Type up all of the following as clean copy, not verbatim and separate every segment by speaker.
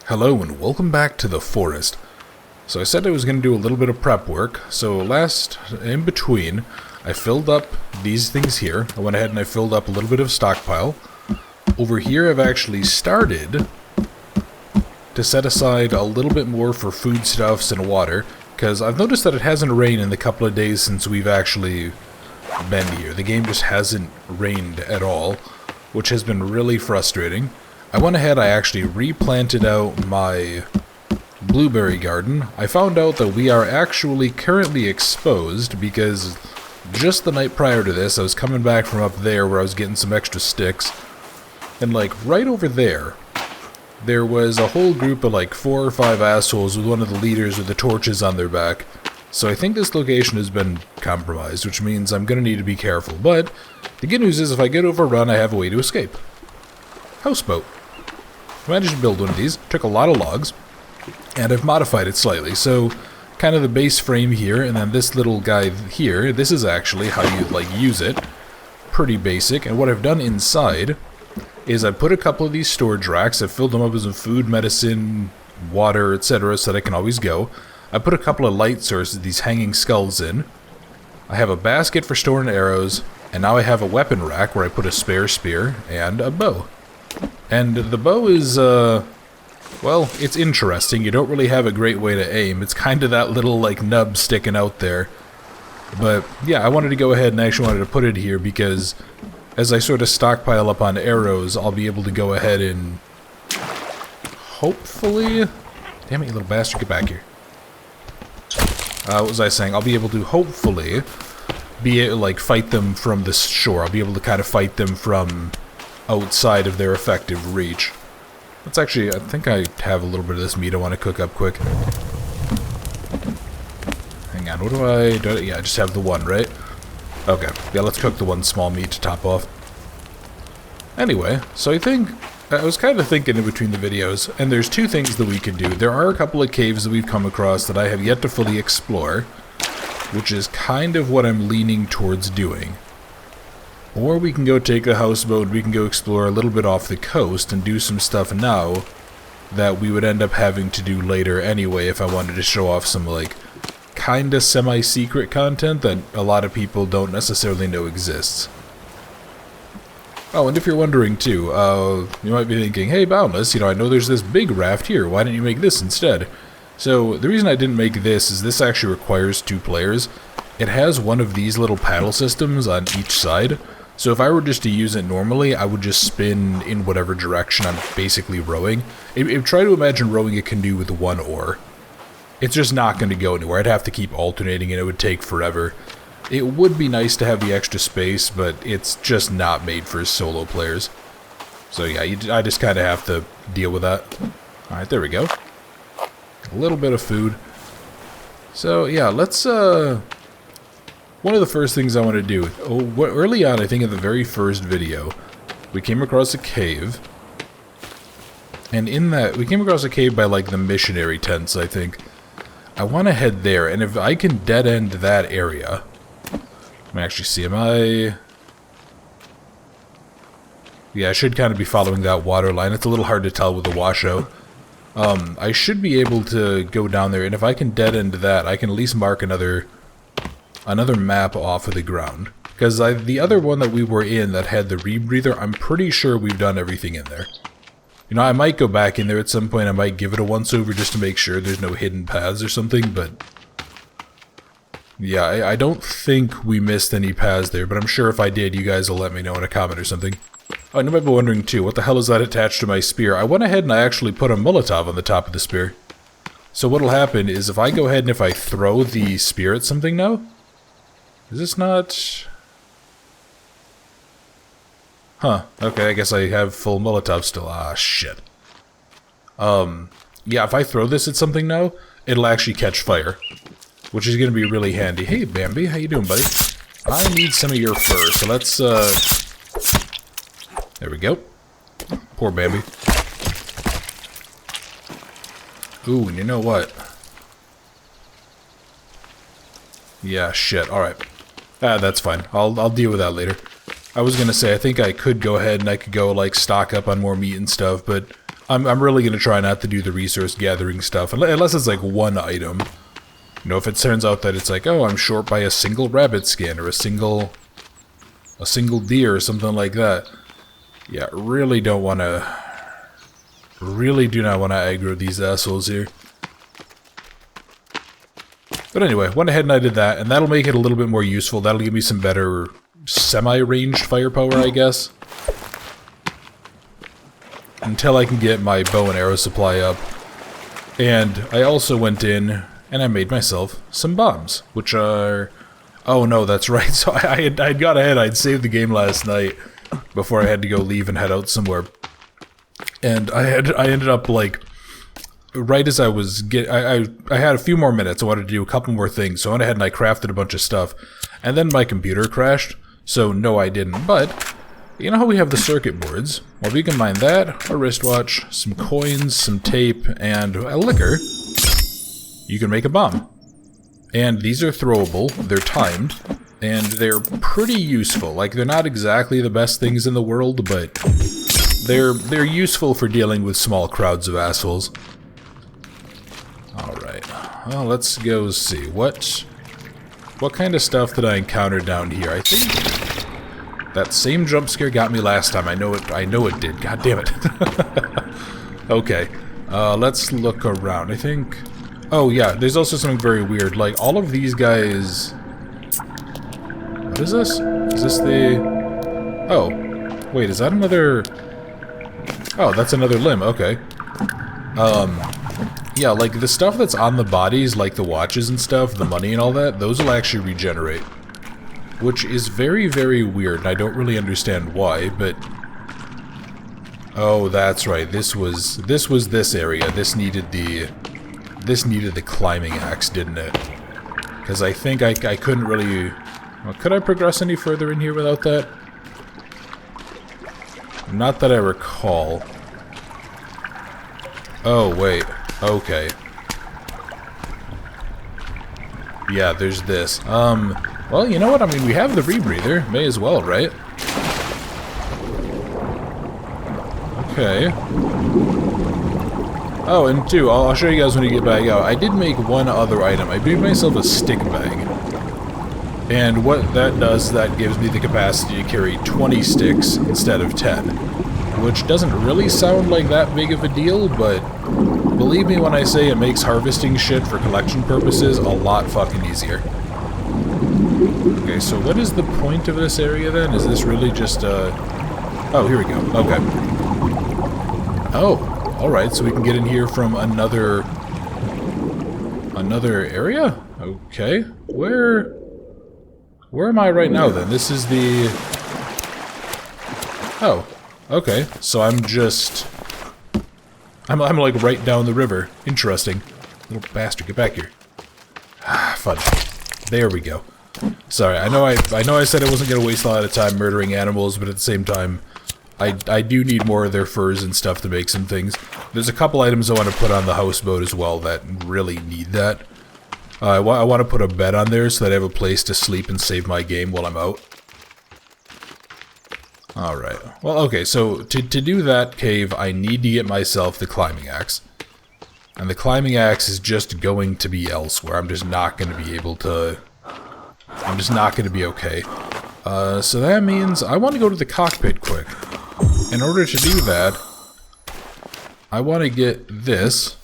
Speaker 1: Hello and welcome back to the forest. So I said I was going to do a little bit of prep work, so in between, I filled up these things here. I went ahead and I filled up a little bit of stockpile. Over here I've actually started to set aside a little bit more for foodstuffs and water, because I've noticed that it hasn't rained in the couple of days since we've actually been here. The game just hasn't rained at all, which has been really frustrating. I went ahead, I actually replanted out my blueberry garden. I found out that we are actually currently exposed because just the night prior to this, I was coming back from up there where I was getting some extra sticks, and like right over there, there was a whole group of like 4 or 5 assholes with one of the leaders with the torches on their back. So I think this location has been compromised, which means I'm going to need to be careful. But the good news is if I get overrun, I have a way to escape. Houseboat. I managed to build one of these, took a lot of logs, and I've modified it slightly. So, kind of the base frame here, and then this little guy here, this is actually how you, use it. Pretty basic, and what I've done inside is I put a couple of these storage racks, I've filled them up with some food, medicine, water, etc., so that I can always go. I put a couple of light sources, these hanging skulls in. I have a basket for storing arrows, and now I have a weapon rack where I put a spare spear and a bow. And the bow is, well, it's interesting. You don't really have a great way to aim. It's kind of that little, nub sticking out there. But, yeah, I wanted to go ahead and actually wanted to put it here because as I sort of stockpile up on arrows, I'll be able to go ahead and hopefully... Damn it, you little bastard, get back here. What was I saying? I'll be able to hopefully fight them from the shore. I'll be able to kind of fight them from outside of their effective reach. Let's actually, I think I have a little bit of this meat I want to cook up quick. Hang on, what do I, yeah, I just have the one, right? Okay, yeah, let's cook the one small meat to top off. Anyway, so I was kind of thinking in between the videos, and there's 2 things that we could do. There are a couple of caves that we've come across that I have yet to fully explore, which is kind of what I'm leaning towards doing. Or we can go take a houseboat, we can go explore a little bit off the coast and do some stuff now that we would end up having to do later anyway if I wanted to show off some, kinda semi-secret content that a lot of people don't necessarily know exists. Oh, and if you're wondering too, you might be thinking, hey Boundless, I know there's this big raft here, why didn't you make this instead? So, the reason I didn't make this is this actually requires 2 players. It has one of these little paddle systems on each side. So if I were just to use it normally, I would just spin in whatever direction I'm basically rowing. Try to imagine rowing a canoe with 1 oar. It's just not going to go anywhere. I'd have to keep alternating and it would take forever. It would be nice to have the extra space, but it's just not made for solo players. So yeah, I just kind of have to deal with that. Alright, there we go. A little bit of food. So yeah, let's one of the first things I want to do, early on, I think in the very first video, we came across a cave. And in that, we came across a cave by, the missionary tents, I think. I want to head there, and if I can dead-end that area... Let me actually see, Yeah, I should kind of be following that water line. It's a little hard to tell with the washout. I should be able to go down there, and if I can dead-end that, I can at least mark another map off of the ground. Because the other one that we were in that had the rebreather, I'm pretty sure we've done everything in there. I might go back in there at some point, I might give it a once-over just to make sure there's no hidden paths or something, but... Yeah, I don't think we missed any paths there, but I'm sure if I did, you guys will let me know in a comment or something. Oh, and you might be wondering too, what the hell is that attached to my spear? I went ahead and I actually put a Molotov on the top of the spear. So what'll happen is if I go ahead and if I throw the spear at something now... Is this not... Huh, okay, I guess I have full Molotov still. Ah, shit. Yeah, if I throw this at something now, it'll actually catch fire. Which is gonna be really handy. Hey, Bambi, how you doing, buddy? I need some of your fur, so let's, There we go. Poor Bambi. Ooh, and you know what? Yeah, shit, alright. Ah, that's fine. I'll deal with that later. I was gonna say, I think I could go ahead and I could go, stock up on more meat and stuff, but I'm really going to try not to do the resource gathering stuff, unless it's like one item. You know, if it turns out that it's like, oh, I'm short by a single rabbit skin, or a single deer, or something like that. Yeah, really don't want to... Really do not want to aggro these assholes here. But anyway, went ahead and I did that, and that'll make it a little bit more useful. That'll give me some better semi-ranged firepower, I guess. Until I can get my bow and arrow supply up. And I also went in and I made myself some bombs, which are... Oh no, that's right. So I'd got ahead. I'd saved the game last night before I had to go leave and head out somewhere. And I ended up, like, right as I was I had a few more minutes. I wanted to do a couple more things, so I went ahead and I crafted a bunch of stuff. And then my computer crashed, so no, I didn't. But, you know how we have the circuit boards? Well, we can mine that, a wristwatch, some coins, some tape, and a liquor. You can make a bomb. And these are throwable, they're timed, and they're pretty useful. Like, they're not exactly the best things in the world, but they're useful for dealing with small crowds of assholes. Alright, well, let's go see. What kind of stuff did I encounter down here? I think that same jump scare got me last time. I know it did. God damn it. Okay, let's look around. I think... Oh yeah, there's also something very weird. Like, all of these guys... What is this? Is this the... Oh. Wait, is that another... Oh, that's another limb. Okay. Yeah, like, the stuff that's on the bodies, like the watches and stuff, the money and all that, those will actually regenerate. Which is very, very weird, and I don't really understand why, but... Oh, that's right. This was this area. This needed the climbing axe, didn't it? Because I think I couldn't really... Well, could I progress any further in here without that? Not that I recall. Oh, wait. Okay. Yeah, there's this. Well, you know what? I mean, we have the rebreather. May as well, right? Okay. Oh, and two, I'll show you guys when you get back out. I did make one other item. I made myself a stick bag. And what that does, that gives me the capacity to carry 20 sticks instead of 10. Which doesn't really sound like that big of a deal, but believe me when I say it makes harvesting shit for collection purposes a lot fucking easier. Okay, so what is the point of this area then? Is this really just Oh, here we go. Okay. Oh, alright, so we can get in here from another area? Okay. Where am I right now then? This is the... Oh, okay. So I'm just... I'm like right down the river. Interesting. Little bastard, get back here. Ah, fun. There we go. Sorry, I know I said I wasn't gonna waste a lot of time murdering animals, but at the same time, I do need more of their furs and stuff to make some things. There's a couple items I want to put on the houseboat as well that really need that. I want to put a bed on there so that I have a place to sleep and save my game while I'm out. Alright. Well, okay, so to do that cave, I need to get myself the climbing axe. And the climbing axe is just going to be elsewhere. I'm just not going to be able to... I'm just not going to be okay. So that means I want to go to the cockpit quick. In order to do that, I want to get this.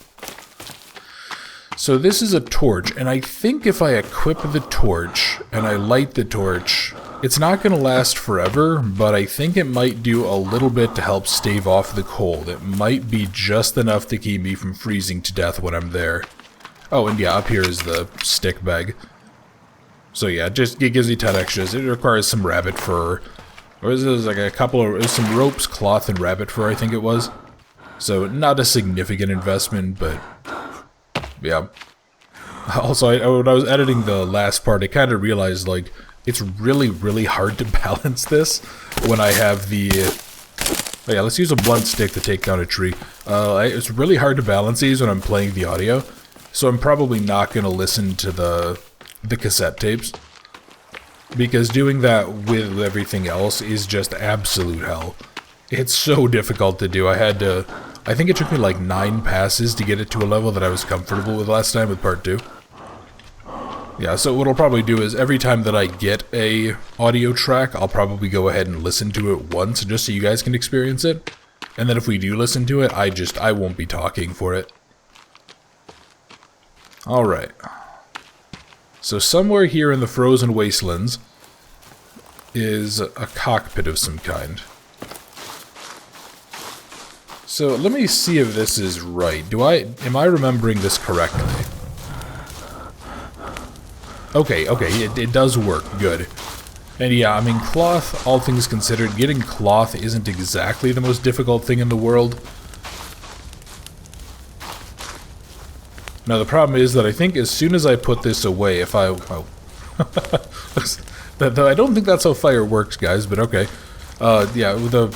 Speaker 1: So this is a torch, and I think if I equip the torch and I light the torch, it's not going to last forever, but I think it might do a little bit to help stave off the cold. It might be just enough to keep me from freezing to death when I'm there. Oh, and yeah, up here is the stick bag. So yeah, it gives you 10 extras. It requires some rabbit fur. Or is this like a couple of... some ropes, cloth, and rabbit fur, I think it was. So not a significant investment, but... yeah. Also, when I was editing the last part, I kind of realized, like, it's really, really hard to balance this when I have the... oh yeah, let's use a blunt stick to take down a tree. It's really hard to balance these when I'm playing the audio, so I'm probably not going to listen to the cassette tapes. Because doing that with everything else is just absolute hell. It's so difficult to do. I had to I think it took me like 9 passes to get it to a level that I was comfortable with last time with part 2. Yeah, so what I'll probably do is every time that I get a audio track, I'll probably go ahead and listen to it once just so you guys can experience it. And then if we do listen to it, I won't be talking for it. Alright. So somewhere here in the frozen wastelands is a cockpit of some kind. So let me see if this is right. Am I remembering this correctly? Okay, it does work. Good. And yeah, I mean, cloth, all things considered, getting cloth isn't exactly the most difficult thing in the world. Now, the problem is that I think as soon as I put this away, if I... Oh. I don't think that's how fire works, guys, but okay. Yeah,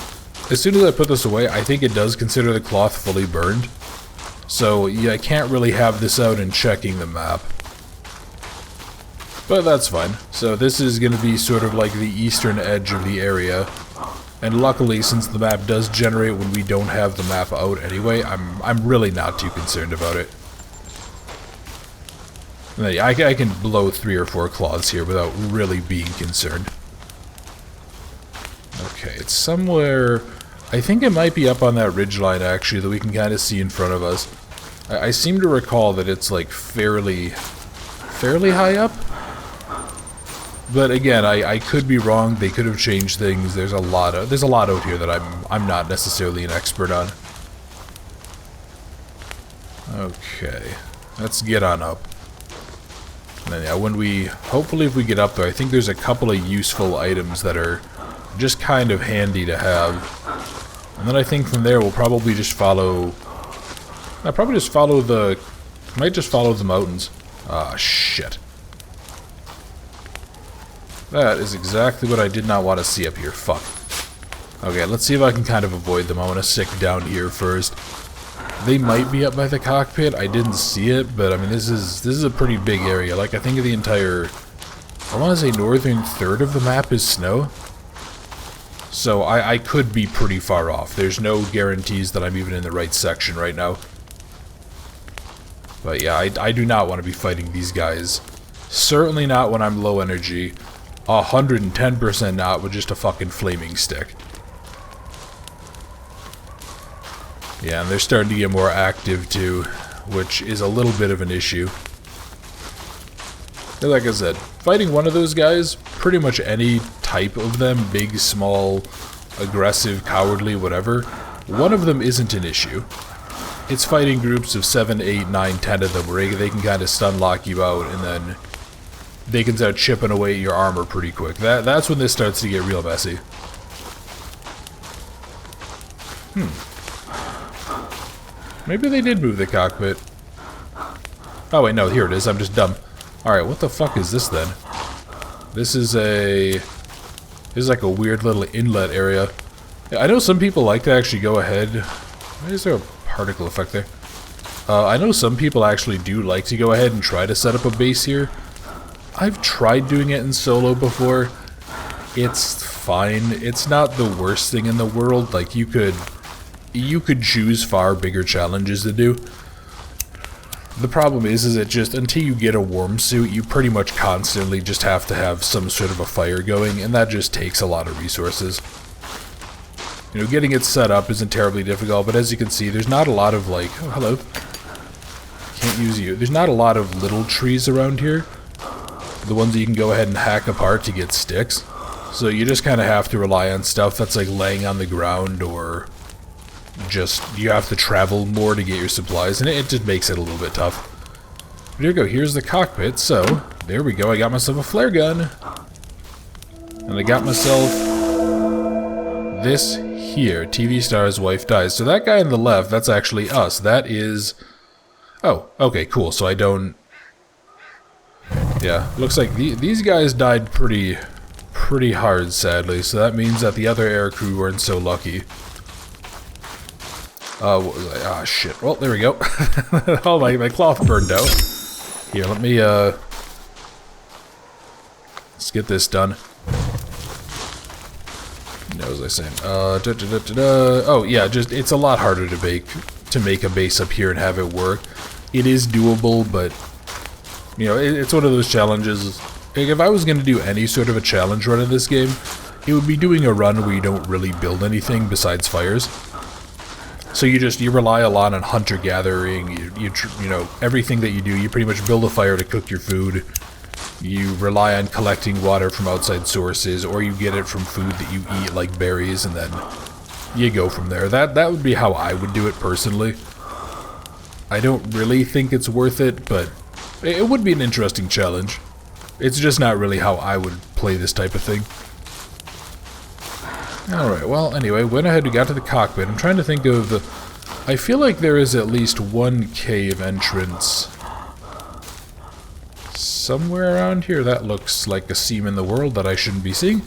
Speaker 1: as soon as I put this away, I think it does consider the cloth fully burned. So, yeah, I can't really have this out and checking the map. But that's fine. So this is going to be sort of like the eastern edge of the area. And luckily, since the map does generate when we don't have the map out anyway, I'm really not too concerned about it. I can blow 3 or 4 cloths here without really being concerned. Okay, it's somewhere... I think it might be up on that ridgeline, actually, that we can kind of see in front of us. I seem to recall that it's, like, fairly high up? But again, I could be wrong. They could have changed things. There's a lot out here that I'm not necessarily an expert on. Okay, let's get on up. And then yeah, hopefully if we get up there, I think there's a couple of useful items that are just kind of handy to have. And then I think from there we'll probably just follow. Might just follow the mountains. Ah, shit. That is exactly what I did not want to see up here. Fuck. Okay, let's see if I can kind of avoid them. I want to stick down here first. They might be up by the cockpit. I didn't see it, but I mean, this is a pretty big area. Like, I think the entire, I want to say northern third of the map is snow. So I could be pretty far off. There's no guarantees that I'm even in the right section right now. But yeah, I do not want to be fighting these guys. Certainly not when I'm low energy. 110% not with just a fucking flaming stick. Yeah, and they're starting to get more active too, which is a little bit of an issue. And like I said, fighting one of those guys, pretty much any type of them, big, small, aggressive, cowardly, whatever, one of them isn't an issue. It's fighting groups of 7, 8, 9, 10 of them where they can kind of stun lock you out and then they can start chipping away at your armor pretty quick. That's when this starts to get real messy. Maybe they did move the cockpit. Oh wait, no, here it is. I'm just dumb. Alright, what the fuck is this then? This is like a weird little inlet area. I know some people like to actually go ahead. Why is there a particle effect there? I know some people actually do like to go ahead and try to set up a base here. I've tried doing it in solo before. It's fine. It's not the worst thing in the world. Like, you could choose far bigger challenges to do. The problem is it just, until you get a warm suit, you pretty much constantly just have to have some sort of a fire going, and that just takes a lot of resources. You know, getting it set up isn't terribly difficult, but as you can see, there's not a lot of, like, oh, hello. Can't use you. There's not a lot of little trees around here. The ones that you can go ahead and hack apart to get sticks. So you just kind of have to rely on stuff that's like laying on the ground, or just you have to travel more to get your supplies, and it just makes it a little bit tough. But here we go, here's the cockpit, so there we go, I got myself a flare gun. And I got myself this here, TV star's wife dies. So that guy on the left, that's actually us. That is... Oh, okay, cool, so I don't... Yeah, looks like these guys died pretty hard, sadly, so that means that the other aircrew weren't so lucky. Ah, shit. Well, there we go. Oh, my cloth burned out. Here, let me, let's get this done. What was I saying? Oh yeah, just it's a lot harder to make a base up here and have it work. It is doable, but you know, it's one of those challenges. Like, if I was going to do any sort of a challenge run in this game, it would be doing a run where you don't really build anything besides fires. So you rely a lot on hunter gathering. You know, everything that you do, you pretty much build a fire to cook your food. You rely on collecting water from outside sources, or you get it from food that you eat, like berries, and then you go from there. That would be how I would do it personally. I don't really think it's worth it, but it would be an interesting challenge. It's just not really how I would play this type of thing. Alright, well, anyway, went ahead and got to the cockpit. I'm trying to think of the... I feel like there is at least one cave entrance somewhere around here. That looks like a seam in the world that I shouldn't be seeing.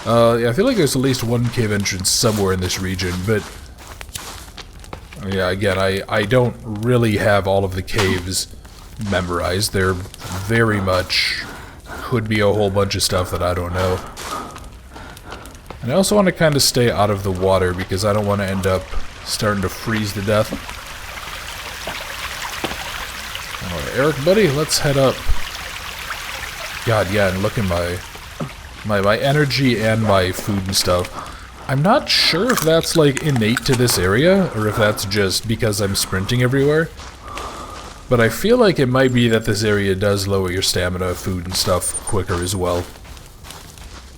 Speaker 1: Yeah, I feel like there's at least one cave entrance somewhere in this region, but... yeah, again, I don't really have all of the caves memorized. They're very much... could be a whole bunch of stuff that I don't know. And I also want to kind of stay out of the water because I don't want to end up starting to freeze to death. Alright, Eric, buddy, let's head up. God, yeah, and look at my energy and my food and stuff. I'm not sure if that's, like, innate to this area, or if that's just because I'm sprinting everywhere. But I feel like it might be that this area does lower your stamina, food, and stuff quicker as well.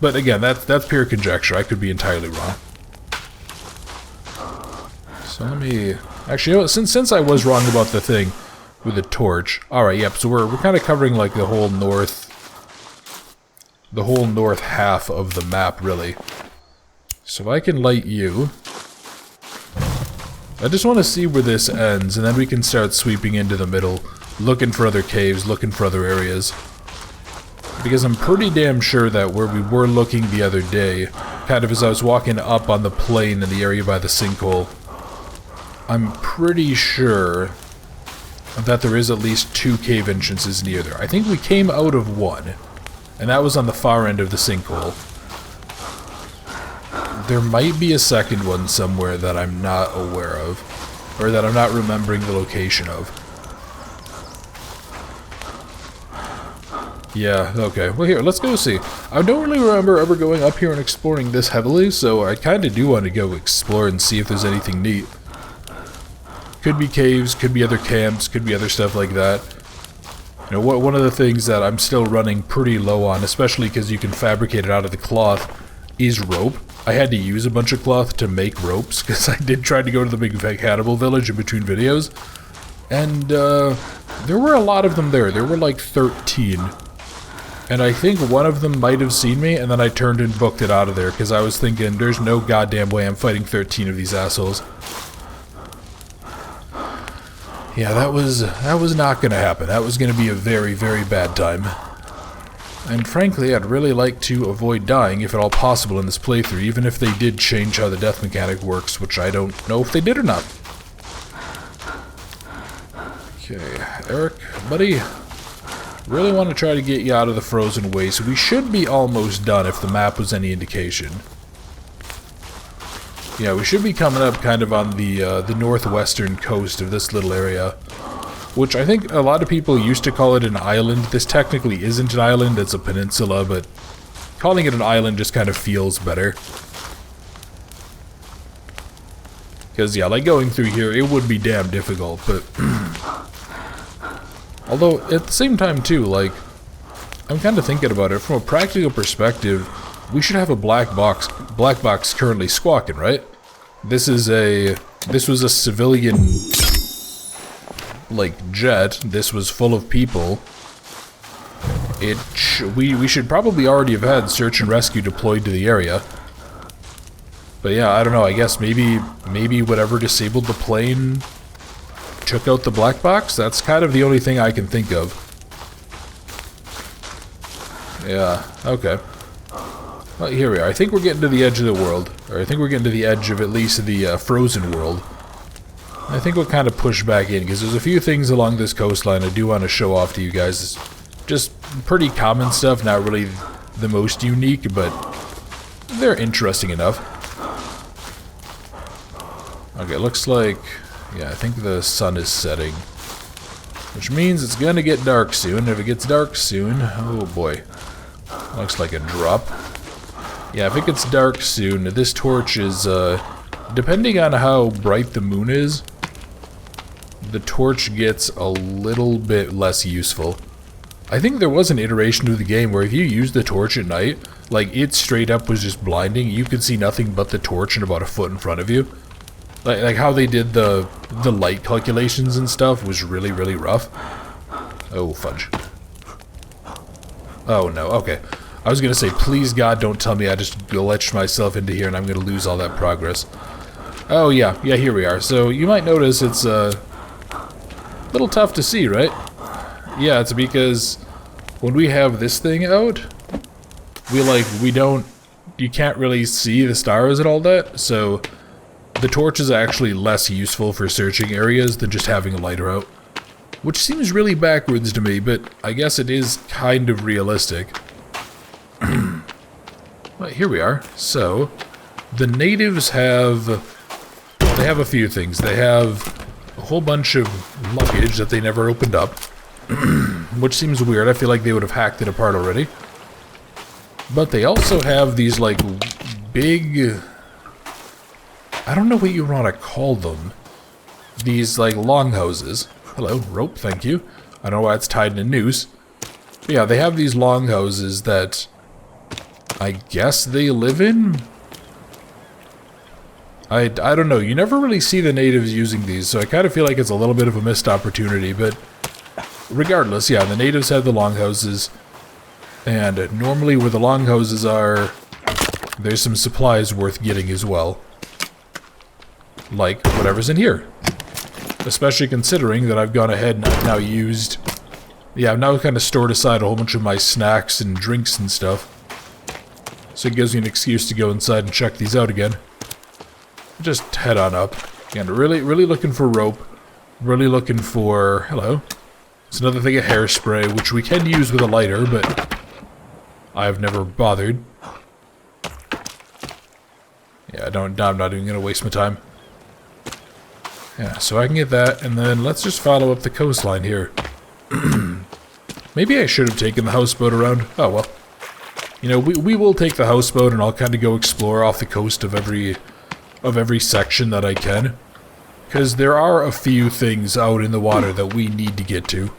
Speaker 1: But again, that's pure conjecture. I could be entirely wrong. So let me... actually, you know what? Since I was wrong about the thing with the torch... alright, yep, so we're kind of covering, like, the whole north half of the map, really. So if I can light you... I just want to see where this ends, and then we can start sweeping into the middle, looking for other caves, looking for other areas. Because I'm pretty damn sure that where we were looking the other day, kind of as I was walking up on the plain in the area by the sinkhole, I'm pretty sure that there is at least 2 cave entrances near there. I think we came out of one, and that was on the far end of the sinkhole. There might be a second one somewhere that I'm not aware of, or that I'm not remembering the location of. Yeah, okay. Well, here, let's go see. I don't really remember ever going up here and exploring this heavily, so I kind of do want to go explore and see if there's anything neat. Could be caves, could be other camps, could be other stuff like that. You know, one of the things that I'm still running pretty low on, especially because you can fabricate it out of the cloth, is rope. I had to use a bunch of cloth to make ropes, because I did try to go to the big cannibal village in between videos. And, there were a lot of them there. There were like 13. And I think one of them might have seen me, and then I turned and booked it out of there, because I was thinking, there's no goddamn way I'm fighting 13 of these assholes. Yeah, that was not gonna happen. That was gonna be a very, very bad time. And frankly, I'd really like to avoid dying, if at all possible, in this playthrough, even if they did change how the death mechanic works, which I don't know if they did or not. Okay, Eric, buddy, really want to try to get you out of the frozen waste. We should be almost done if the map was any indication. Yeah, we should be coming up kind of on the northwestern coast of this little area, which I think a lot of people used to call it an island. This technically isn't an island, it's a peninsula, but calling it an island just kind of feels better. Because, yeah, like going through here, it would be damn difficult, but... although, at the same time, too, like, I'm kind of thinking about it, from a practical perspective, we should have a black box currently squawking, right? This was a civilian, like, jet. This was full of people. We should probably already have had search and rescue deployed to the area. But yeah, I don't know, I guess maybe whatever disabled the plane took out the black box? That's kind of the only thing I can think of. Yeah, okay. Well, here we are. I think we're getting to the edge of the world. Or I think we're getting to the edge of at least the frozen world. I think we'll kind of push back in, because there's a few things along this coastline I do want to show off to you guys. Just pretty common stuff, not really the most unique, but they're interesting enough. Okay, looks like... Yeah, I think the sun is setting. Which means it's gonna get dark soon. If it gets dark soon... Oh boy. Looks like a drop. Yeah, if it gets dark soon, this torch is, depending on how bright the moon is, the torch gets a little bit less useful. I think there was an iteration of the game where if you used the torch at night, like, it straight up was just blinding. You could see nothing but the torch and about a foot in front of you. Like how they did the light calculations and stuff was really, really rough. Oh, fudge. Oh, no, okay. I was gonna say, please God, don't tell me I just glitched myself into here and I'm gonna lose all that progress. Oh, yeah, here we are. So, you might notice it's, a little tough to see, right? Yeah, it's because when we have this thing out, you can't really see the stars and all that, so the torch is actually less useful for searching areas than just having a lighter out. Which seems really backwards to me, but I guess it is kind of realistic. Well, here we are. So, the natives have... They have a few things. They have a whole bunch of luggage that they never opened up. Which seems weird. I feel like they would have hacked it apart already. But they also have these, like, big... I don't know what you want to call them. These, like, longhouses. Hello, rope, thank you. I don't know why it's tied in a noose. But yeah, they have these longhouses that I guess they live in? I don't know. You never really see the natives using these, so I kind of feel like it's a little bit of a missed opportunity, but regardless, yeah, the natives have the longhouses, and normally where the longhouses are, there's some supplies worth getting as well. Like whatever's in here. Especially considering that I've gone ahead and I've now used... Yeah, I've now kind of stored aside a whole bunch of my snacks and drinks and stuff. So it gives me an excuse to go inside and check these out again. Just head on up. Again, really looking for rope. Really looking for... Hello. It's another thing of hairspray, which we can use with a lighter, but I've never bothered. Yeah, I'm not even gonna waste my time. Yeah, so I can get that, and then let's just follow up the coastline here. Maybe I should have taken the houseboat around. Oh, well. You know, we will take the houseboat, and I'll kind of go explore off the coast of every section that I can. Because there are a few things out in the water that we need to get to.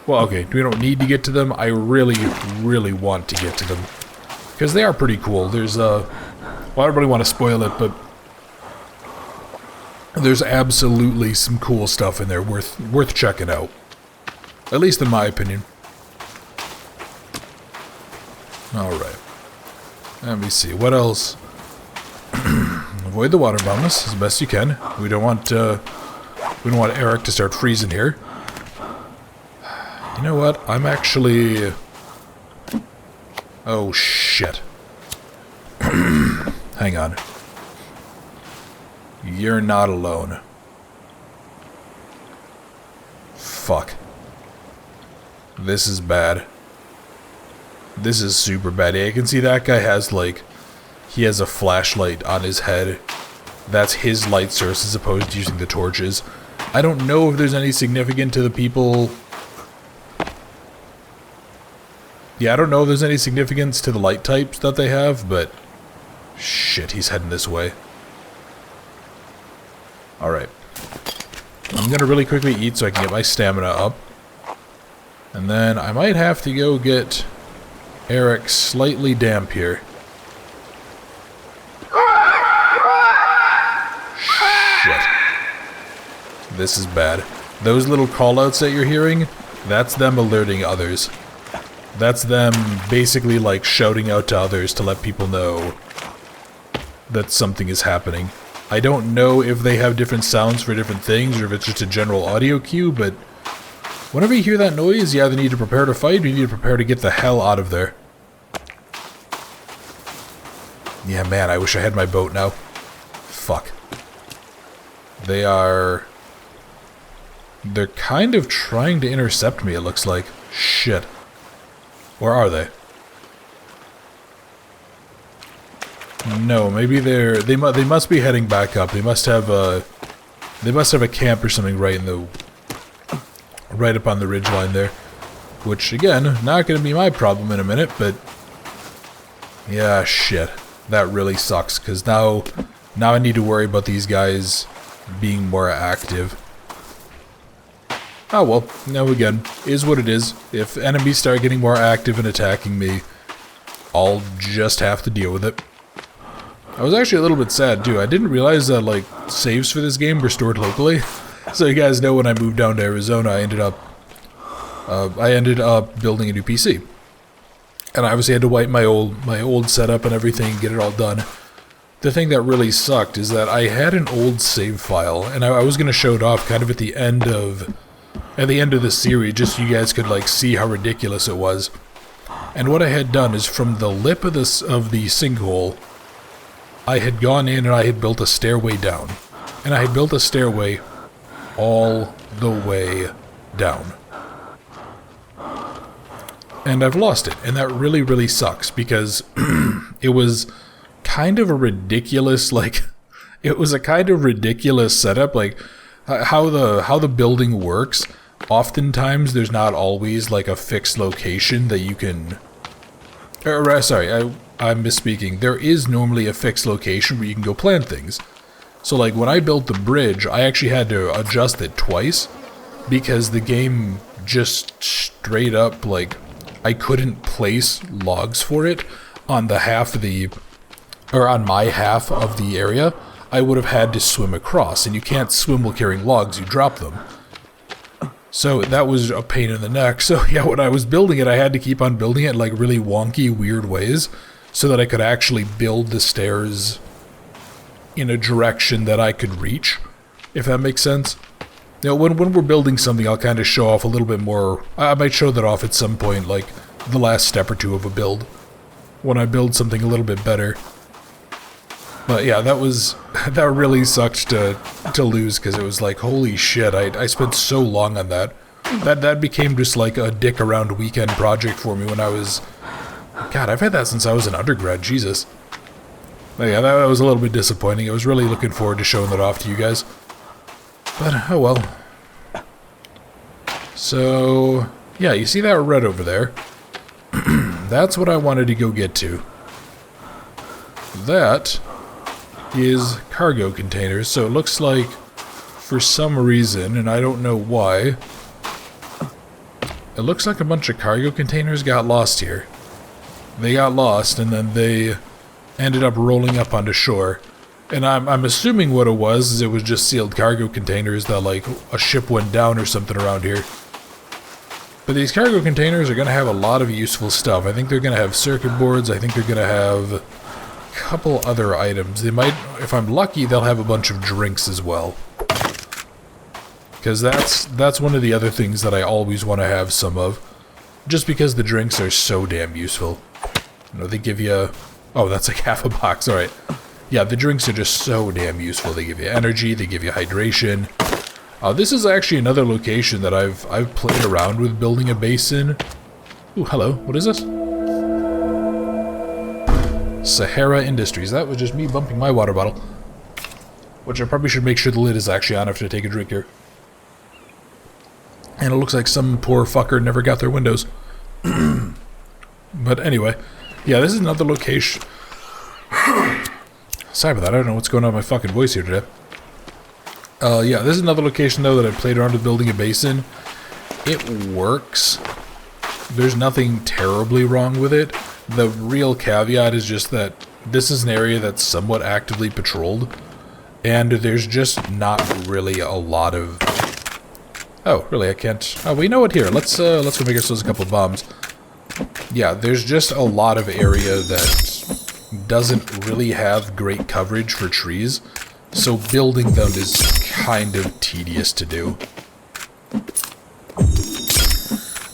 Speaker 1: Well, okay, we don't need to get to them. I really want to get to them. Because they are pretty cool. There's, well, I don't really want to spoil it, but there's absolutely some cool stuff in there worth checking out. At least in my opinion. Alright. Let me see. What else? Avoid the water bombness as best you can. We don't want Eric to start freezing here. You know what? I'm actually... Oh, shit. Hang on. You're not alone. Fuck. This is bad. This is super bad. Yeah, I can see that guy has, like... He has a flashlight on his head. That's his light source as opposed to using the torches. I don't know if there's any significance to the people... Yeah, I don't know if there's any significance to the light types that they have, but... Shit, he's heading this way. Alright. I'm gonna really quickly eat so I can get my stamina up. And then I might have to go get Eric slightly damp here. Shit. This is bad. Those little callouts that you're hearing, that's them alerting others. That's them basically like shouting out to others to let people know that something is happening. I don't know if they have different sounds for different things or if it's just a general audio cue, but whenever you hear that noise, you either need to prepare to fight or you need to prepare to get the hell out of there. Yeah, man, I wish I had my boat now. Fuck. They're kind of trying to intercept me, it looks like. Shit. Where are they? No, maybe they must be heading back up. They must have They must have a camp or something right up on the ridgeline there. Which, again, not going to be my problem in a minute, but... yeah, shit. That really sucks, because now I need to worry about these guys being more active. Oh well, now again, is what it is. If enemies start getting more active and attacking me, I'll just have to deal with it. I was actually a little bit sad too. I didn't realize that like saves for this game were stored locally. So you guys know when I moved down to Arizona, I ended up building a new PC. And I obviously had to wipe my old setup and everything, get it all done. The thing that really sucked is that I had an old save file, and I was going to show it off kind of at the end of the series, just so you guys could like see how ridiculous it was. And what I had done is from the lip of the sinkhole, I had gone in and I had built a stairway down. And I had built a stairway all the way down. And I've lost it, and that really, really sucks, because it was kind of a ridiculous, like, it was a kind of ridiculous setup, like, how the building works. Oftentimes, there's not always, like, a fixed location that you can... sorry, I'm misspeaking. There is normally a fixed location where you can go plant things. So, like, when I built the bridge, I actually had to adjust it twice, because the game just straight up, like... I couldn't place logs for it on the on my half of the area. I would have had to swim across, and you can't swim while carrying logs, you drop them. So that was a pain in the neck. So yeah, when I was building it, I had to keep on building it in like really wonky, weird ways, so that I could actually build the stairs in a direction that I could reach, if that makes sense. You know, when we're building something, I'll kind of show off a little bit more. I might show that off at some point, like the last step or two of a build, when I build something a little bit better. But yeah, that really sucked to lose, because it was like, holy shit, I spent so long on that. That became just like a dick around weekend project for me when I was... God, I've had that since I was an undergrad, Jesus. But yeah, that was a little bit disappointing. I was really looking forward to showing that off to you guys. But, oh well. So, yeah, you see that red over there? That's what I wanted to go get to. That is cargo containers, so it looks like, for some reason, and I don't know why, it looks like a bunch of cargo containers got lost here. They got lost, and then they ended up rolling up onto shore. And I'm assuming what it was is it was just sealed cargo containers that, like, a ship went down or something around here. But these cargo containers are going to have a lot of useful stuff. I think they're going to have circuit boards. I think they're going to have a couple other items. They might, if I'm lucky, they'll have a bunch of drinks as well. Because that's one of the other things that I always want to have some of. Just because the drinks are so damn useful. You know, they give you... Oh, that's like half a box, alright. Yeah, the drinks are just so damn useful. They give you energy, they give you hydration. This is actually another location that I've played around with building a base in. Ooh, hello. What is this? Sahara Industries. That was just me bumping my water bottle. Which I probably should make sure the lid is actually on after I take a drink here. And it looks like some poor fucker never got their windows. But anyway. Yeah, this is another location. Sorry about that. I don't know what's going on with my fucking voice here today. Yeah, this is another location, though, that I played around with building a base in. It works. There's nothing terribly wrong with it. The real caveat is just that this is an area that's somewhat actively patrolled, and there's just not really a lot of... Oh, really, I can't... Oh, well, you know what, here, let's go make ourselves a couple of bombs. Yeah, there's just a lot of area that doesn't really have great coverage for trees, so building them is kind of tedious to do.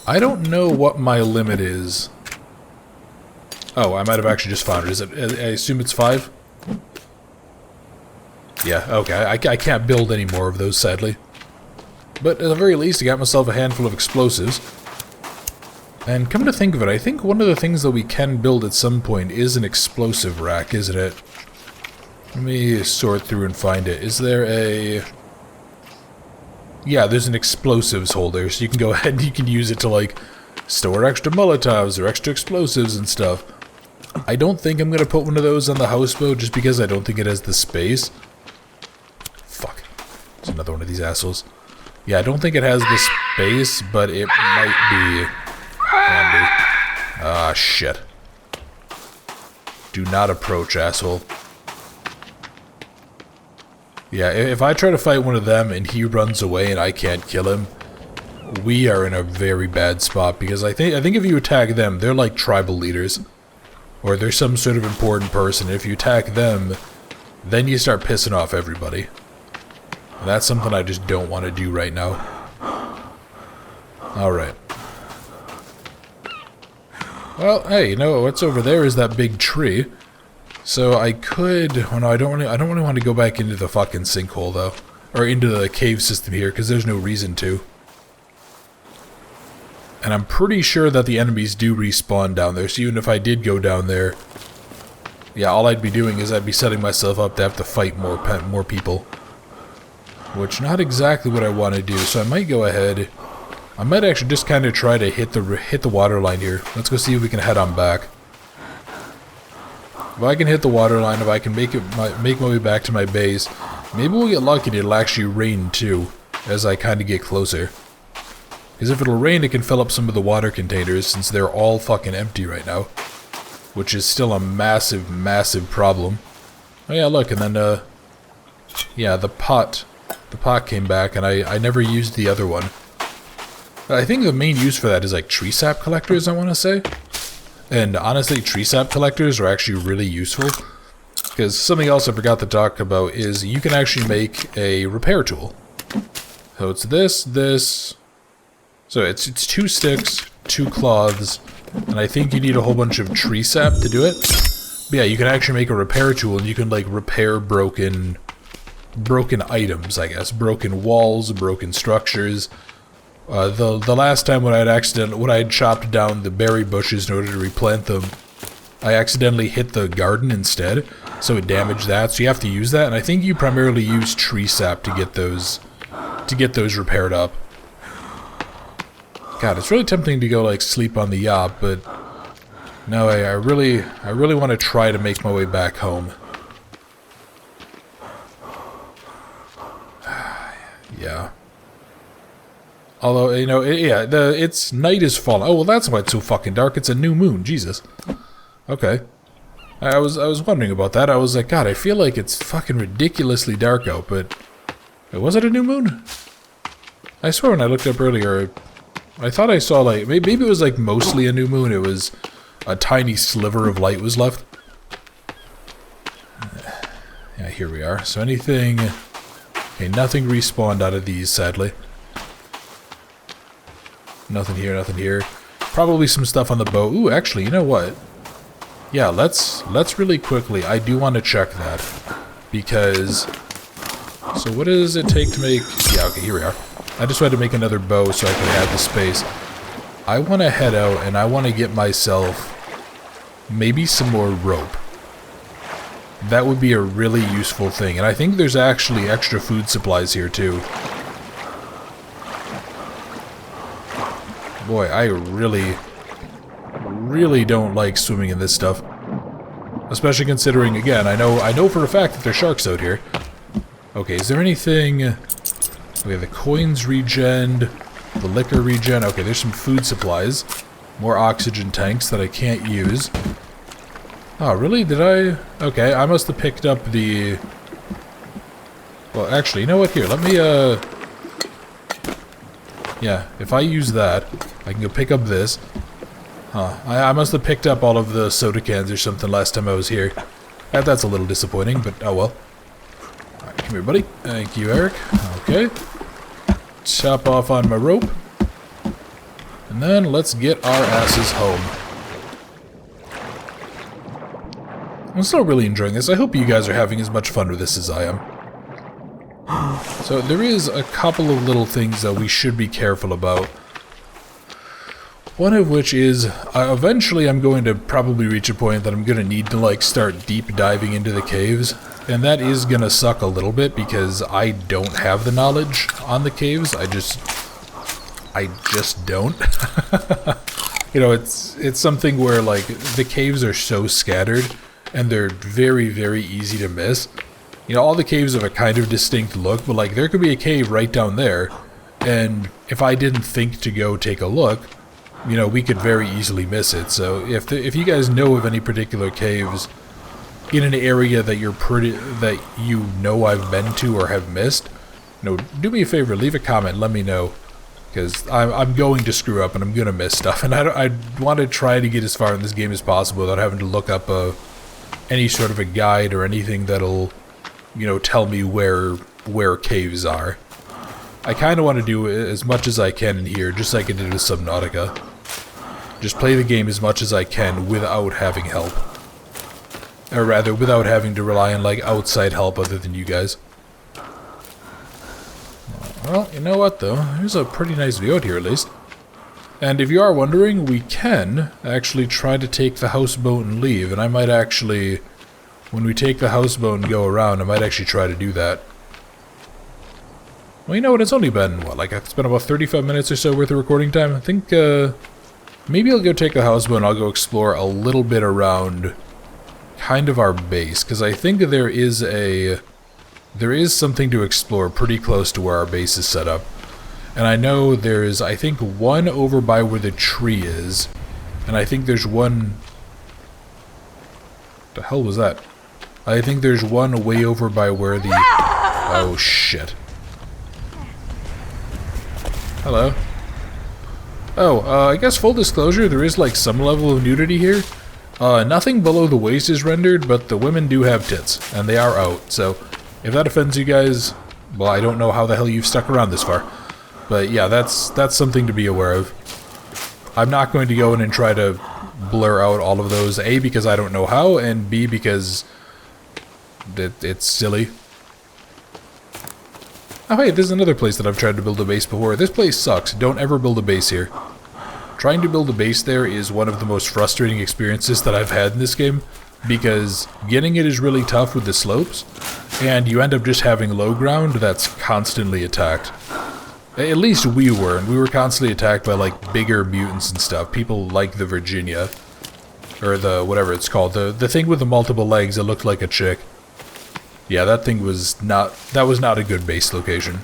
Speaker 1: I don't know what my limit is. Oh, I might have actually just found it. Is it? I assume it's 5? Yeah, okay. I can't build any more of those, sadly. But at the very least, I got myself a handful of explosives. And come to think of it, I think one of the things that we can build at some point is an explosive rack, isn't it? Let me sort through and find it. Is there a... Yeah, there's an explosives holder, so you can go ahead and you can use it to, like, store extra Molotovs or extra explosives and stuff. I don't think I'm gonna put one of those on the houseboat just because I don't think it has the space. Fuck. It's another one of these assholes. Yeah, I don't think it has the space, but it might be handy. Ah, shit. Do not approach, asshole. Yeah, if I try to fight one of them and he runs away and I can't kill him, we are in a very bad spot, because I think if you attack them, they're like tribal leaders. Or they're some sort of important person. If you attack them, then you start pissing off everybody. And that's something I just don't want to do right now. Alright. Well, hey, you know, what's over there is that big tree. So I could... Oh no, I don't really want to go back into the fucking sinkhole, though. Or into the cave system here, because there's no reason to. And I'm pretty sure that the enemies do respawn down there, so even if I did go down there... Yeah, all I'd be doing is I'd be setting myself up to have to fight more people. Which, not exactly what I want to do, so I might go ahead... I might actually just kind of try to hit the water line here. Let's go see if we can head on back. If I can hit the water line, if I can make my way back to my base, maybe we'll get lucky and it'll actually rain too, as I kind of get closer. Because if it'll rain, it can fill up some of the water containers, since they're all fucking empty right now. Which is still a massive, massive problem. Oh yeah, look, and then, yeah, the pot came back, and I never used the other one. I think the main use for that is like tree sap collectors, I want to say. And honestly, tree sap collectors are actually really useful. Because something else I forgot to talk about is you can actually make a repair tool. So it's this. So it's 2 sticks, 2 cloths, and I think you need a whole bunch of tree sap to do it. But yeah, you can actually make a repair tool, and you can like repair broken items, I guess. Broken walls, broken structures. The last time when I had chopped down the berry bushes in order to replant them, I accidentally hit the garden instead, so it damaged that. So you have to use that, and I think you primarily use tree sap to get those repaired up. God, it's really tempting to go like sleep on the yacht, but no, I really want to try to make my way back home. Yeah. Although, you know, it's night is falling. Oh, well, that's why it's so fucking dark. It's a new moon. Jesus. Okay. I was wondering about that. I was like, God, I feel like it's fucking ridiculously dark out, but... Wait, was it a new moon? I swear when I looked up earlier, I thought I saw, like... Maybe it was, like, mostly a new moon. It was a tiny sliver of light was left. Yeah, here we are. So anything... Okay, nothing respawned out of these, sadly. Nothing here, nothing here. Probably some stuff on the boat. Ooh, actually, you know what? Yeah, let's really quickly. I do want to check that. Because... So what does it take to make... Yeah, okay, here we are. I just wanted to make another bow so I can add the space. I want to head out and I want to get myself maybe some more rope. That would be a really useful thing. And I think there's actually extra food supplies here too. Boy, I really don't like swimming in this stuff. Especially considering, again, I know for a fact that there's sharks out here. Okay, is there anything... Okay, the coins regen, the liquor regen. Okay, there's some food supplies. More oxygen tanks that I can't use. Oh, really? Did I... Okay, I must have picked up the... Well, actually, you know what? Here, let me, Yeah, if I use that, I can go pick up this. Huh. I must have picked up all of the soda cans or something last time I was here. That's a little disappointing, but oh well. Alright, come here, buddy. Thank you, Eric. Okay. Chop off on my rope. And then let's get our asses home. I'm still really enjoying this. I hope you guys are having as much fun with this as I am. So there is a couple of little things that we should be careful about. One of which is, eventually I'm going to probably reach a point that I'm going to need to like start deep diving into the caves. And that is gonna suck a little bit because I don't have the knowledge on the caves. I just don't. You know, it's something where, like, the caves are so scattered and they're very, very easy to miss. You know, all the caves have a kind of distinct look, but, like, there could be a cave right down there, and if I didn't think to go take a look, you know, we could very easily miss it. So if you guys know of any particular caves in an area that that you know I've been to or have missed, you know, do me a favor, leave a comment, let me know, because I'm going to screw up and I'm gonna miss stuff, and I want to try to get as far in this game as possible without having to look up any sort of a guide or anything that'll, you know, tell me where caves are. I kind of want to do as much as I can in here, just like I did with Subnautica. Just play the game as much as I can without having help. Or rather, without having to rely on, like, outside help other than you guys. Well, you know what, though? There's a pretty nice view out here, at least. And if you are wondering, we can actually try to take the houseboat and leave. And I might actually, when we take the houseboat and go around, I might actually try to do that. Well, you know what? It's only been, what, like, it's been about 35 minutes or so worth of recording time. I think, maybe I'll go take the houseboat and I'll go explore a little bit around kind of our base, because I think there is something to explore pretty close to where our base is set up. And I know there's, I think, one over by where the tree is, and I think there's one... What the hell was that? I think there's one way over by where the... Oh, shit. Hello. Oh, I guess full disclosure, there is, like, some level of nudity here. Nothing below the waist is rendered, but the women do have tits, and they are out, so if that offends you guys, well, I don't know how the hell you've stuck around this far. But yeah, that's something to be aware of. I'm not going to go in and try to blur out all of those, A, because I don't know how, and B, because it's silly. Oh hey, this is another place that I've tried to build a base before. This place sucks. Don't ever build a base here. Trying to build a base there is one of the most frustrating experiences that I've had in this game, because getting it is really tough with the slopes, and you end up just having low ground that's constantly attacked. At least we were, and we were constantly attacked by, like, bigger mutants and stuff. People like the Virginia, or the, whatever it's called, the thing with the multiple legs that looked like a chick. Yeah, that thing was not a good base location.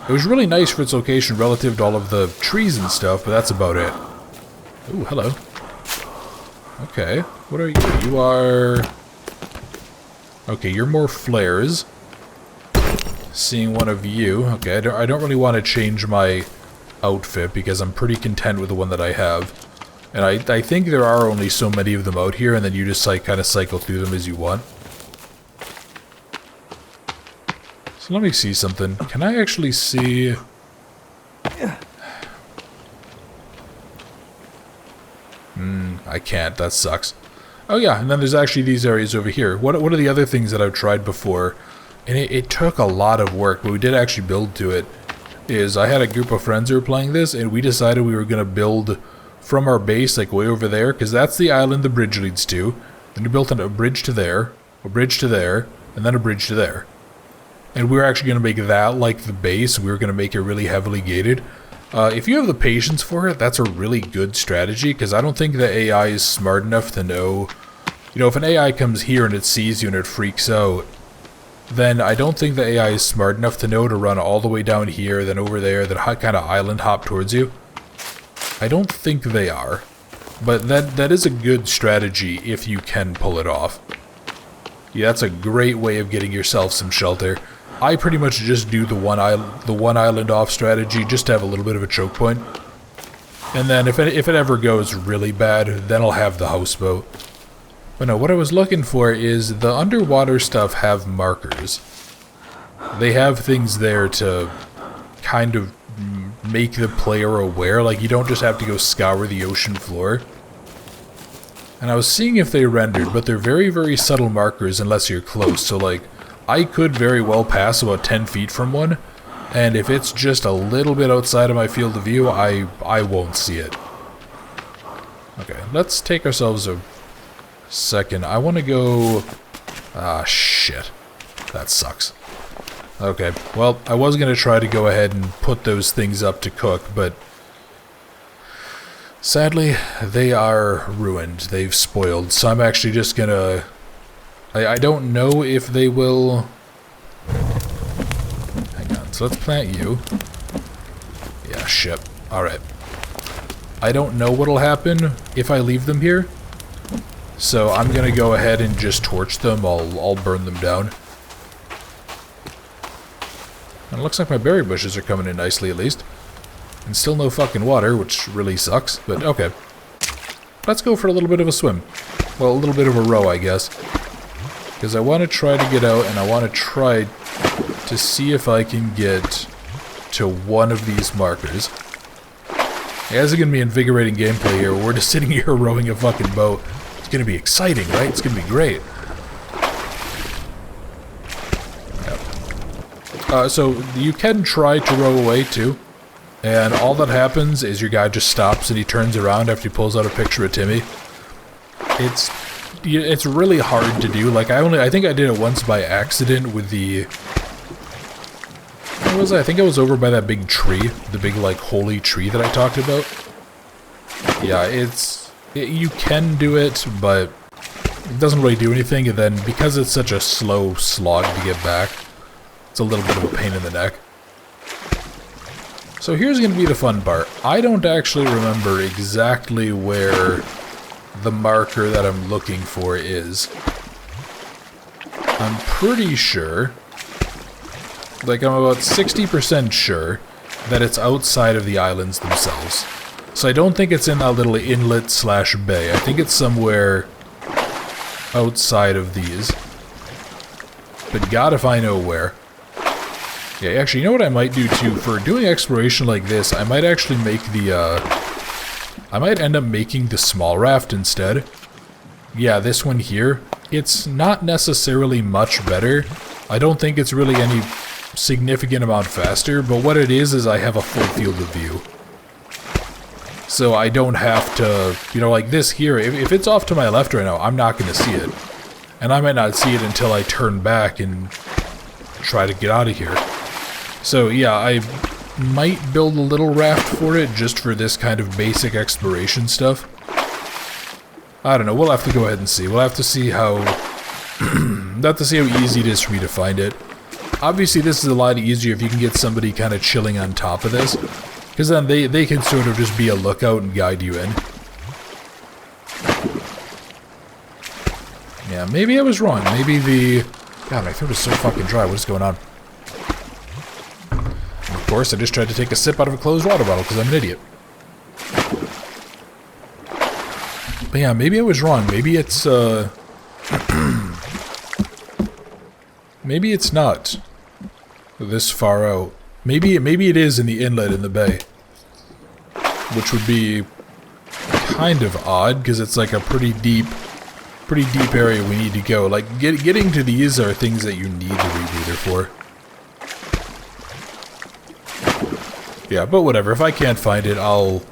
Speaker 1: It was really nice for its location relative to all of the trees and stuff, but that's about it. Ooh, hello. Okay, what are you? You are... Okay, you're more flares. Seeing one of you. Okay, I don't really want to change my outfit because I'm pretty content with the one that I have. And I think there are only so many of them out here, and then you just, like, kind of cycle through them as you want. So let me see something. Can I actually see... I can't. That sucks. Oh yeah, and then there's actually these areas over here. What are the other things that I've tried before? And it took a lot of work, but we did actually build to it. Is I had a group of friends who were playing this, and we decided we were going to build from our base, like way over there, because that's the island the bridge leads to. Then we built a bridge to there, a bridge to there, and then a bridge to there. And we were actually going to make that like the base. We were going to make it really heavily gated. If you have the patience for it, that's a really good strategy, because I don't think the AI is smart enough to know... You know, if an AI comes here and it sees you and it freaks out, then I don't think the AI is smart enough to know to run all the way down here, then over there, then kind of island hop towards you. I don't think they are. But that is a good strategy if you can pull it off. Yeah, that's a great way of getting yourself some shelter. I pretty much just do the one island off strategy just to have a little bit of a choke point. And then if it ever goes really bad, then I'll have the houseboat. But no, what I was looking for is the underwater stuff have markers. They have things there to kind of make the player aware, like you don't just have to go scour the ocean floor. And I was seeing if they rendered, but they're very, very subtle markers unless you're close, so like, I could very well pass about 10 feet from one, and if it's just a little bit outside of my field of view, I won't see it. Okay, let's take ourselves a second. I want to go... Ah, shit. That sucks. Okay, well, I was going to try to go ahead and put those things up to cook, but sadly, they are ruined. They've spoiled, so I'm actually just going to... I don't know if they will... Hang on, so let's plant you. Yeah, shit. Alright. I don't know what'll happen if I leave them here, so I'm going to go ahead and just torch them. I'll burn them down. And it looks like my berry bushes are coming in nicely, at least. And still no fucking water, which really sucks, but okay. Let's go for a little bit of a swim. Well, a little bit of a row, I guess. Because I want to try to get out, and I want to try to see if I can get to one of these markers. Yeah, this is going to be invigorating gameplay here. We're just sitting here rowing a fucking boat. It's going to be exciting, right? It's going to be great. So you can try to row away too, and all that happens is your guy just stops and he turns around after he pulls out a picture of Timmy. It's really hard to do. Like I think I did it once by accident with the... What was I? I think I was over by that big tree, the big like holy tree that I talked about. Yeah, you can do it, but it doesn't really do anything, and then because it's such a slow slog to get back, it's a little bit of a pain in the neck. So here's going to be the fun part. I don't actually remember exactly where the marker that I'm looking for is. I'm pretty sure, like I'm about 60% sure, that it's outside of the islands themselves. So I don't think it's in that little inlet slash bay. I think it's somewhere outside of these. But God if I know where. Yeah, actually, you know what I might do too? For doing exploration like this, I might actually make the, I might end up making the small raft instead. Yeah, this one here. It's not necessarily much better. I don't think it's really any significant amount faster, but what it is I have a full field of view. So I don't have to, you know, like this here, if it's off to my left right now, I'm not going to see it. And I might not see it until I turn back and try to get out of here. So yeah, I might build a little raft for it, just for this kind of basic exploration stuff. I don't know, we'll have to go ahead and see. We'll have to see how... have to see how easy it is for me to find it. Obviously this is a lot easier if you can get somebody kind of chilling on top of this, because then they can sort of just be a lookout and guide you in. Yeah, maybe I was wrong. Maybe the... God, my throat is so fucking dry. What is going on? Of course, I just tried to take a sip out of a closed water bottle because I'm an idiot. But yeah, maybe I was wrong. Maybe it's, maybe it's not this far out. Maybe it is in the inlet in the bay. Which would be kind of odd, because it's like a pretty deep area we need to go. Like, getting to these are things that you need the rebreather for. Yeah, but whatever. If I can't find it, I'll...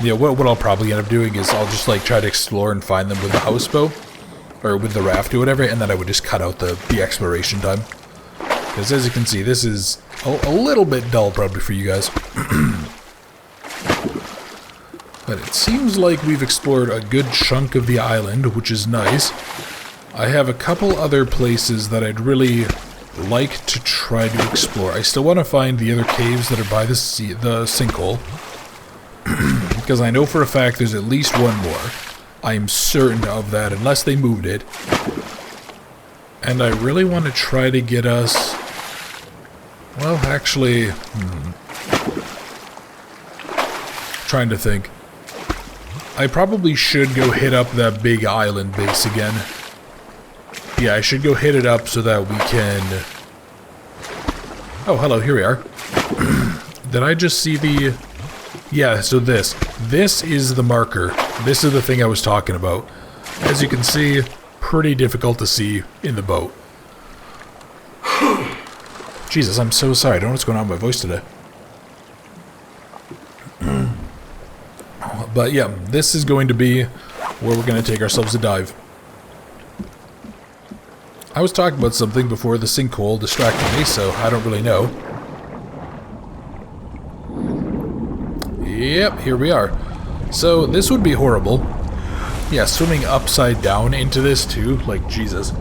Speaker 1: Yeah, what I'll probably end up doing is I'll just, like, try to explore and find them with the houseboat. Or with the raft or whatever, and then I would just cut out the exploration time. Because as you can see, this is a little bit dull probably for you guys. But it seems like we've explored a good chunk of the island, which is nice. I have a couple other places that I'd really like to try to explore. I still want to find the other caves that are by the sinkhole. Because I know for a fact there's at least one more. I am certain of that, unless they moved it. And I really want to try to get us... Well, actually... Trying to think. I probably should go hit up that big island base again. Yeah, I should go hit it up so that we can... Oh, hello, here we are. Did I just see the... Yeah, so this is the marker. This is the thing I was talking about. As you can see, pretty difficult to see in the boat. Jesus, I'm so sorry. I don't know what's going on with my voice today. But yeah, this is going to be where we're going to take ourselves a dive. I was talking about something before the sinkhole distracted me, so I don't really know. Yep, here we are. So, this would be horrible. Yeah, swimming upside down into this too, like Jesus.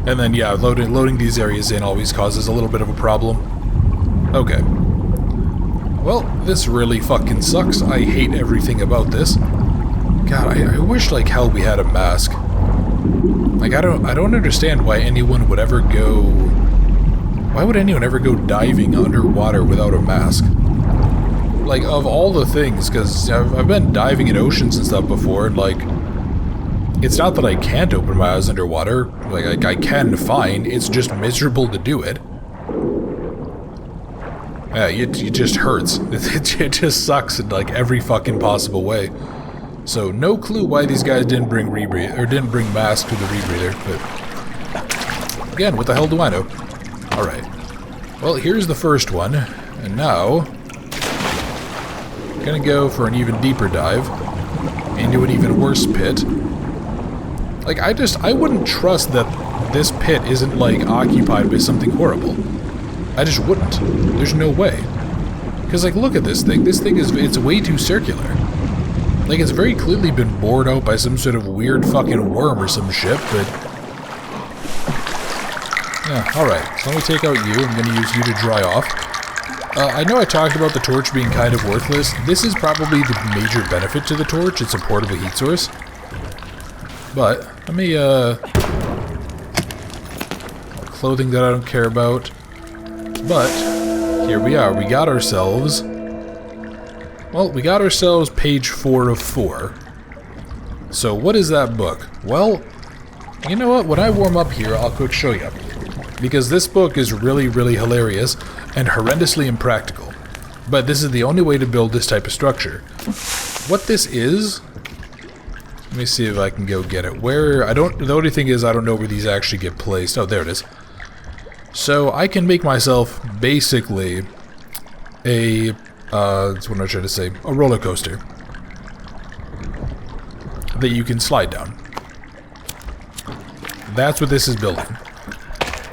Speaker 1: And then, yeah, loading these areas in always causes a little bit of a problem. Okay. Well, this really fucking sucks. I hate everything about this. God, I wish like hell we had a mask. Like, I don't understand why anyone would ever go... Why would anyone ever go diving underwater without a mask? Like, of all the things, because I've been diving in oceans and stuff before, and like... It's not that I can't open my eyes underwater. Like, I can fine. It's just miserable to do it. Yeah, it just hurts. It just sucks in like every fucking possible way. So no clue why these guys didn't bring didn't bring masks to the rebreather. But again, what the hell do I know? All right. Well, here's the first one, and now I'm gonna go for an even deeper dive into an even worse pit. Like I wouldn't trust that this pit isn't like occupied by something horrible. I just wouldn't. There's no way. Because, like, look at this thing. This thing it's way too circular. Like, it's very clearly been bored out by some sort of weird fucking worm or some shit, but... Yeah, alright. So let me take out you. I'm gonna use you to dry off. I know I talked about the torch being kind of worthless. This is probably the major benefit to the torch. It's a portable heat source. But, let me, clothing that I don't care about. But, here we are. We got ourselves... Well, we got ourselves page 4 of 4. So, what is that book? Well, you know what? When I warm up here, I'll quick show you. Because this book is really, really hilarious and horrendously impractical. But this is the only way to build this type of structure. What this is... Let me see if I can go get it. The only thing is I don't know where these actually get placed. Oh, there it is. So I can make myself basically a, that's what I'm trying to say, a roller coaster that you can slide down. That's what this is building.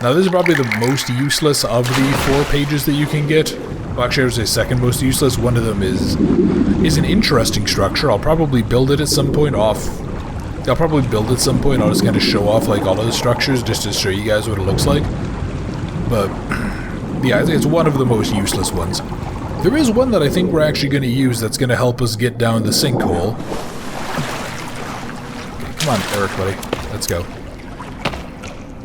Speaker 1: Now this is probably the most useless of the 4 pages that you can get. Well, actually I would say second most useless. One of them is an interesting structure. I'll probably build it at some point I'll just kind of show off like all of the structures just to show you guys what it looks like. But, yeah, it's one of the most useless ones. There is one that I think we're actually going to use that's going to help us get down the sinkhole. Okay, come on, Eric, buddy. Let's go.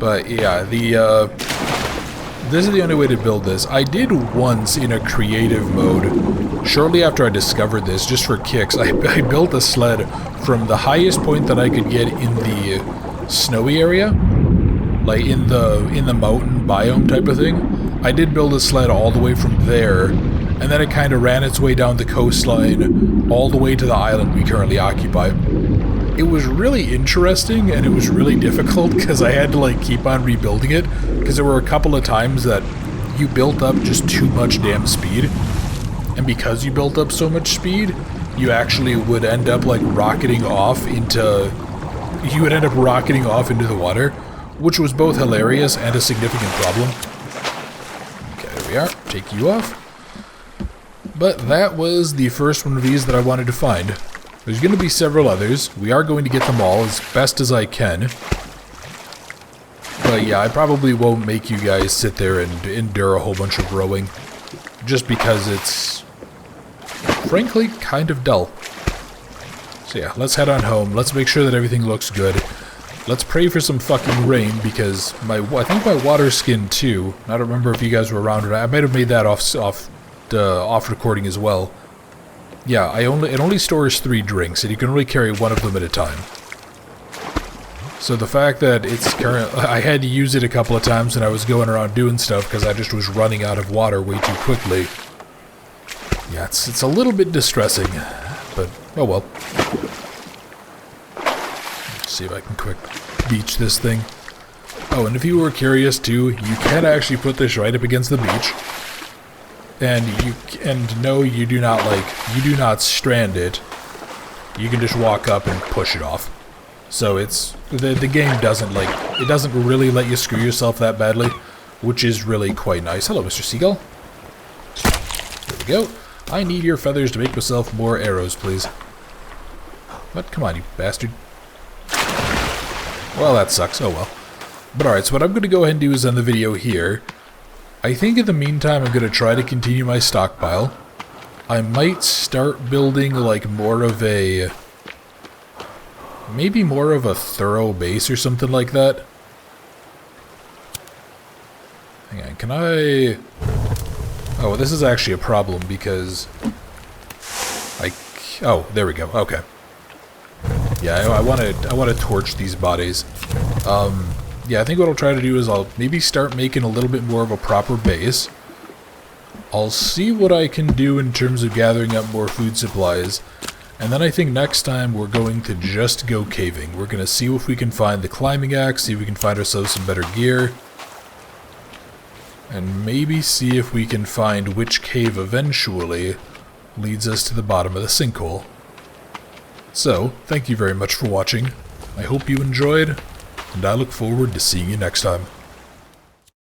Speaker 1: But, yeah, this is the only way to build this. I did once in a creative mode, shortly after I discovered this, just for kicks, I built a sled from the highest point that I could get in the snowy area. Like in the mountain biome type of thing. I did build a sled all the way from there, and then it kind of ran its way down the coastline all the way to the island we currently occupy. It was really interesting, and it was really difficult because I had to like keep on rebuilding it, because there were a couple of times that you built up just too much damn speed, and because you built up so much speed, you actually would end up like rocketing off into the water, which was both hilarious and a significant problem. Okay, there we are. Take you off. But that was the first one of these that I wanted to find. There's going to be several others. We are going to get them all as best as I can. But yeah, I probably won't make you guys sit there and endure a whole bunch of rowing. Just because it's, frankly, kind of dull. So yeah, let's head on home. Let's make sure that everything looks good. Let's pray for some fucking rain, because I think my water skinned too. I don't remember if you guys were around or not. I might have made that off recording as well. Yeah, it only stores 3 drinks, and you can only carry one of them at a time. So the fact that I had to use it a couple of times when I was going around doing stuff because I just was running out of water way too quickly. Yeah, it's a little bit distressing, but oh well. See if I can quick beach this thing. Oh, and if you were curious too, you can actually put this right up against the beach, and no, you do not strand it. You can just walk up and push it off. So it's the game doesn't it doesn't really let you screw yourself that badly, which is really quite nice. Hello, Mr. Seagull. There we go. I need your feathers to make myself more arrows, please. What? Come on, you bastard. Well, that sucks. Oh well. But alright, so what I'm going to go ahead and do is end the video here. I think in the meantime I'm going to try to continue my stockpile. I might start building like more of a... maybe more of a thorough base or something like that. Hang on, can I... oh, this is actually a problem because... oh, there we go, okay. Yeah, I want to torch these bodies. Yeah, I think what I'll try to do is I'll maybe start making a little bit more of a proper base. I'll see what I can do in terms of gathering up more food supplies. And then I think next time we're going to just go caving. We're going to see if we can find the climbing axe, see if we can find ourselves some better gear. And maybe see if we can find which cave eventually leads us to the bottom of the sinkhole. So, thank you very much for watching. I hope you enjoyed, and I look forward to seeing you next time.